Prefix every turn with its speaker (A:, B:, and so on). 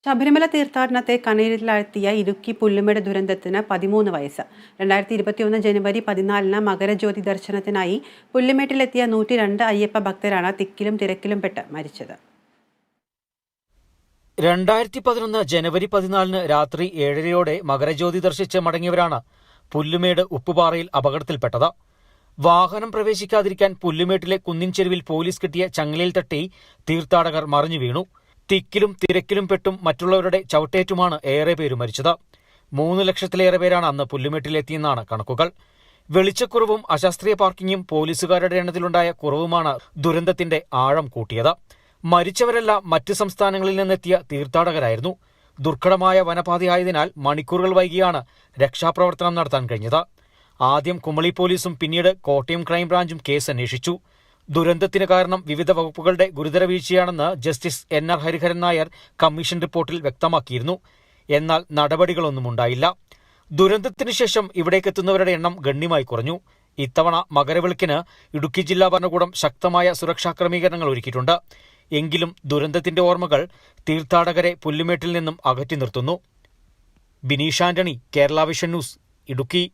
A: ശബരിമല തീർത്ഥാടനത്തെ കണ്ണീരിലാഴ്ത്തിയ ഇടുക്കി പുല്ലുമേട് ദുരന്തത്തിന് 13 വയസ്സ്. 2021 ജനുവരി 14 മകരജ്യോതി ദർശനത്തിനായി പുല്ലുമേട്ടിലെത്തിയ 102 അയ്യപ്പ ഭക്തരാണ് തിക്കിലും തിരക്കിലും പെട്ട് മരിച്ചത്.
B: 2011 ജനുവരി 14 രാത്രി 7:30 മകരജ്യോതി ദർശിച്ച് മടങ്ങിയവരാണ് പുല്ലുമേട് ഉപ്പുപാറയിൽ അപകടത്തിൽപ്പെട്ടത്. വാഹനം പ്രവേശിക്കാതിരിക്കാൻ പുല്ലുമേട്ടിലെ കുന്നിൻ ചെരുവിൽ പോലീസ് കെട്ടിയ ചങ്ങലയിൽ തട്ടി തീർത്ഥാടകർ മറിഞ്ഞു വീണു. തിക്കിലും തിരക്കിലും പെട്ടും മറ്റുള്ളവരുടെ ചവിട്ടേറ്റുമാണ് ഏറെ പേര് മരിച്ചത്. 3 ലക്ഷത്തിലേറെ പേരാണ് അന്ന് പുല്ലുമേട്ടിലെത്തിയെന്നാണ് കണക്കുകൾ. വെളിച്ചക്കുറവും അശാസ്ത്രീയ പാർക്കിങ്ങും പോലീസുകാരുടെ എണ്ണത്തിലുണ്ടായ കുറവുമാണ് ദുരന്തത്തിന്റെ ആഴം കൂട്ടിയത്. മരിച്ചവരെല്ലാം മറ്റ് സംസ്ഥാനങ്ങളിൽ നിന്നെത്തിയ തീർത്ഥാടകരായിരുന്നു. ദുർഘടമായ വനപാതയായതിനാൽ മണിക്കൂറുകൾ വൈകിയാണ് രക്ഷാപ്രവർത്തനം നടത്താൻ കഴിഞ്ഞത്. ആദ്യം കുമളി പോലീസും പിന്നീട് കോട്ടയം ക്രൈംബ്രാഞ്ചും കേസ് അന്വേഷിച്ചു. ദുരന്തത്തിന് കാരണം വിവിധ വകുപ്പുകളുടെ ഗുരുതര വീഴ്ചയാണെന്ന് justice NR Hariharan Nair commission റിപ്പോർട്ടിൽ വ്യക്തമാക്കിയിരുന്നു. എന്നാൽ നടപടികളൊന്നും ഉണ്ടായില്ല. ദുരന്തത്തിനു ശേഷം ഇവിടേക്കെത്തുന്നവരുടെ എണ്ണം ഗണ്യമായി കുറഞ്ഞു. ഇത്തവണ മകരവിളക്കിന് ഇടുക്കി ജില്ലാ ഭരണകൂടം ശക്തമായ സുരക്ഷാ ക്രമീകരണങ്ങൾ ഒരുക്കിയിട്ടുണ്ട്. എങ്കിലും ദുരന്തത്തിന്റെ ഓർമ്മകൾ തീർത്ഥാടകരെ പുല്ലുമേട്ടിൽ നിന്നും അകറ്റി നിർത്തുന്നു. Bineesh Antony, Kerala vision news, Idukki.